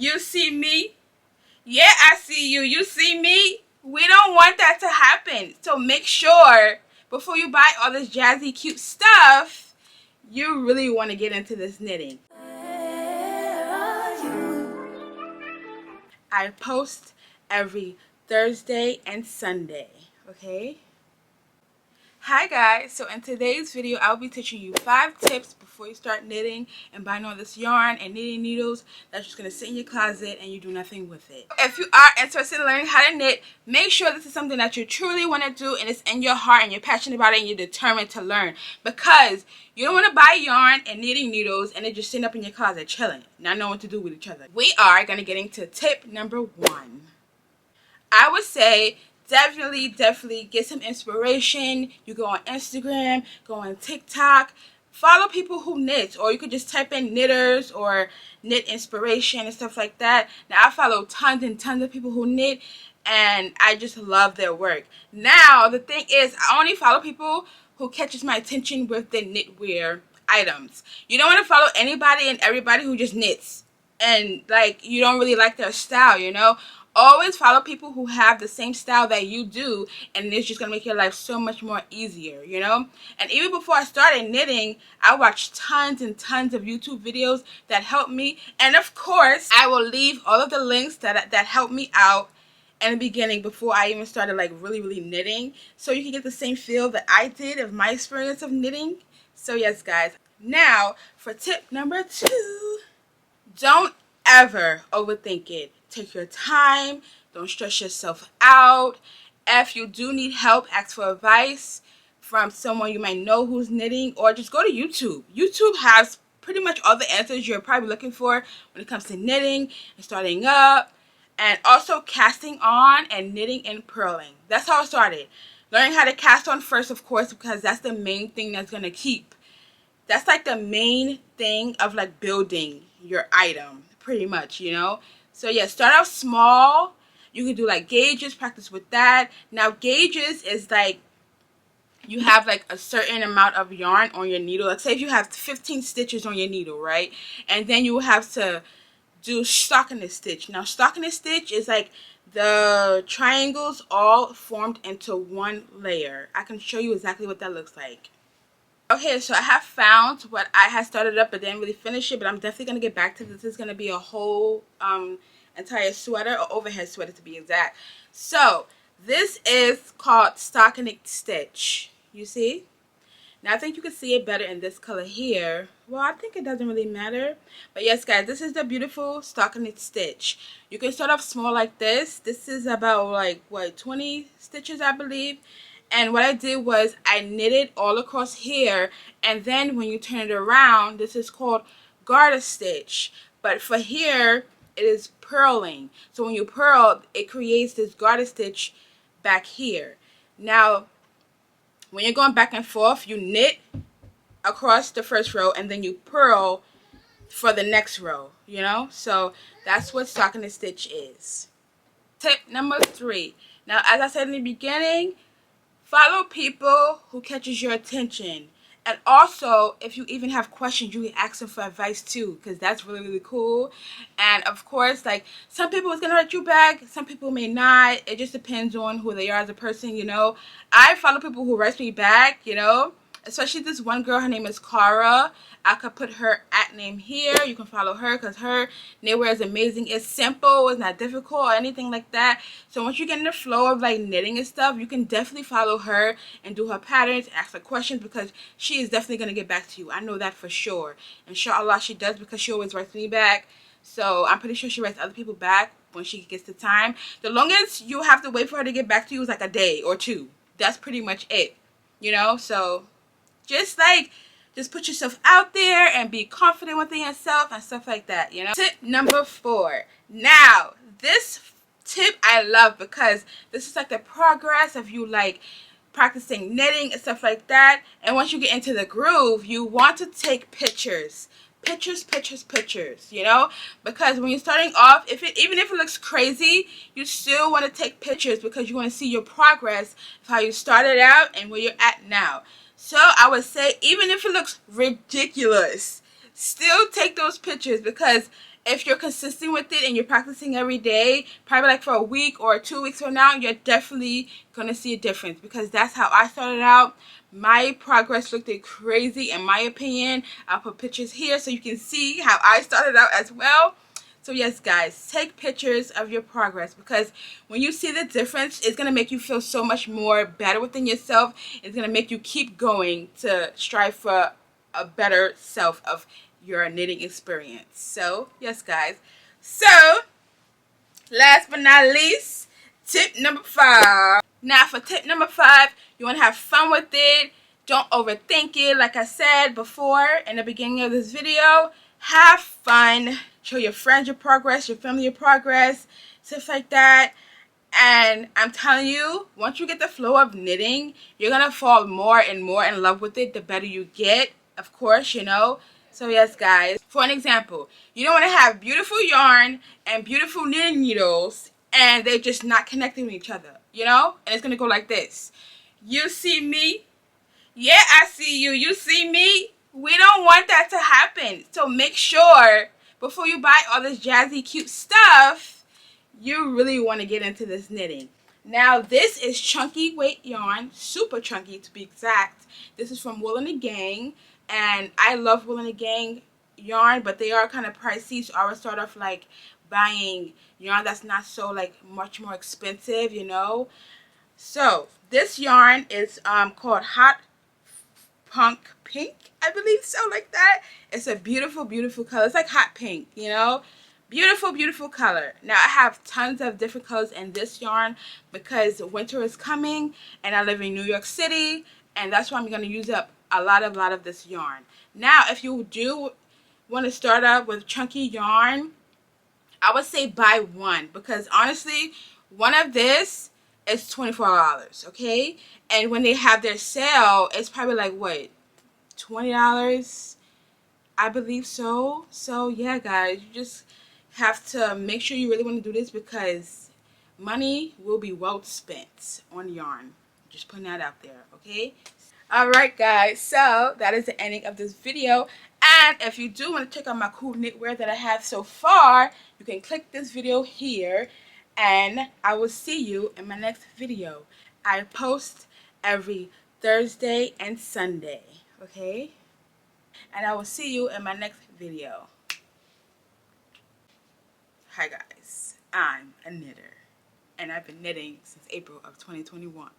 You see me? Yeah, I see you. You see me? We don't want that to happen. So make sure before you buy all this jazzy cute stuff, you really want to get into this knitting. I post every Thursday and Sunday, okay? Hi guys, so in today's video I'll be teaching you 5 tips before you start knitting and buying all this yarn and knitting needles that's just going to sit in your closet and you do nothing with it. If you are interested in learning how to knit, make sure this is something that you truly want to do and it's in your heart and you're passionate about it and you're determined to learn, because you don't want to buy yarn and knitting needles and they're just sitting up in your closet chilling, not knowing what to do with each other. We are going to get into tip number 1. I would say definitely get some inspiration. You go on Instagram, go on TikTok, follow people who knit, or you could just type in knitters or knit inspiration and stuff like that. Now I follow tons and tons of people who knit and I just love their work. Now the thing is, I only follow people who catches my attention with the knitwear items. You don't want to follow anybody and everybody who just knits and like you don't really like their style, you know. Always follow people who have the same style that you do, and it's just going to make your life so much more easier, you know. And even before I started knitting, I watched tons and tons of YouTube videos that helped me, and of course I will leave all of the links that helped me out in the beginning before I even started like really knitting, so you can get the same feel that I did of my experience of knitting. So yes guys, now for tip number 2, don't ever overthink it. Take your time. Don't stress yourself out. If you do need help, ask for advice from someone you might know who's knitting, or just go to YouTube. YouTube has pretty much all the answers you're probably looking for when it comes to knitting and starting up, and also casting on and knitting and purling. That's how it started. Learning how to cast on first, of course, because that's the main thing that's going to keep. That's like the main thing of like building your item, pretty much, you know. So yeah, start out small. You can do like gauges, practice with that. Now gauges is like you have like a certain amount of yarn on your needle. Let's say if you have 15 stitches on your needle, right? And then you will have to do stockinette stitch. Now stockinette stitch is like the triangles all formed into one layer. I can show you exactly what that looks like. Okay, so I have found what I had started up but didn't really finish it, but I'm definitely going to get back to this. This is going to be a whole entire sweater, or overhead sweater to be exact. So this is called Stockinette Stitch. You see? Now I think you can see it better in this color here. Well, I think it doesn't really matter. But yes guys, this is the beautiful Stockinette Stitch. You can start off small like this. This is about like what, 20 stitches I believe. And what I did was I knitted all across here, and then when you turn it around, this is called garter stitch. But for here, it is purling. So when you purl, it creates this garter stitch back here. Now, when you're going back and forth, you knit across the first row, and then you purl for the next row, you know? So that's what stockinette stitch is. Tip number 3. Now, as I said in the beginning, follow people who catches your attention. And also, if you even have questions, you can ask them for advice too, because that's really cool. And of course, like, some people is going to write you back, some people may not. It just depends on who they are as a person, you know. I follow people who write me back, you know. Especially this one girl, her name is Cara. I could put her @name here. You can follow her because her knitwear is amazing. It's simple, it's not difficult or anything like that. So once you get in the flow of like knitting and stuff, you can definitely follow her and do her patterns, ask her questions, because she is definitely going to get back to you. I know that for sure. Inshallah, she does, because she always writes me back. So I'm pretty sure she writes other people back when she gets the time. The longest you have to wait for her to get back to you is like a day or 2. That's pretty much it, you know. So just put yourself out there and be confident within yourself and stuff like that, you know. Tip number 4. Now, this tip I love because this is like the progress of you like practicing knitting and stuff like that. And once you get into the groove, you want to take pictures, you know, because when you're starting off, even if it looks crazy, you still want to take pictures because you want to see your progress of how you started out and where you're at now. So I would say, even if it looks ridiculous, still take those pictures, because if you're consistent with it and you're practicing every day, probably like for a week or 2 weeks from now, you're definitely gonna see a difference, because that's how I started out. My progress looked crazy in my opinion. I'll put pictures here so you can see how I started out as well. So yes, guys, take pictures of your progress, because when you see the difference, it's going to make you feel so much more better within yourself. It's going to make you keep going to strive for a better self of your knitting experience. So yes, guys. So last but not least, tip number 5. Now for tip number 5, you want to have fun with it. Don't overthink it. Like I said before in the beginning of this video, have fun. Show your friends your progress, your family your progress, stuff like that. And I'm telling you, once you get the flow of knitting, you're going to fall more and more in love with it the better you get, of course, you know. So yes, guys, for an example, you don't want to have beautiful yarn and beautiful knitting needles and they're just not connecting with each other, you know. And it's going to go like this. You see me? Yeah, I see you. You see me? We don't want that to happen. So make sure before you buy all this jazzy cute stuff, you really want to get into this knitting. Now this is chunky weight yarn, super chunky to be exact. This is from woolandthegang, and I love woolandthegang yarn, but they are kind of pricey, so I would start off like buying yarn that's not so like much more expensive, you know. So this yarn is called Hot Punk Pink, I believe, so, like that. It's a beautiful, beautiful color. It's like hot pink, you know. Beautiful, beautiful color. Now I have tons of different colors in this yarn because winter is coming and I live in New York City, and that's why I'm going to use up a lot of this yarn. Now if you do want to start out with chunky yarn, I would say buy one, because honestly one of this is $24, okay? And when they have their sale, it's probably like what, $20, I believe so. So yeah, guys, you just have to make sure you really want to do this, because money will be well spent on yarn. Just putting that out there, okay? Alright, guys, so that is the ending of this video. And if you do want to check out my cool knitwear that I have so far, you can click this video here, and I will see you in my next video. I post every Thursday and Sunday, okay? And I will see you in my next video. Hi guys, I'm a knitter, and I've been knitting since April of 2021.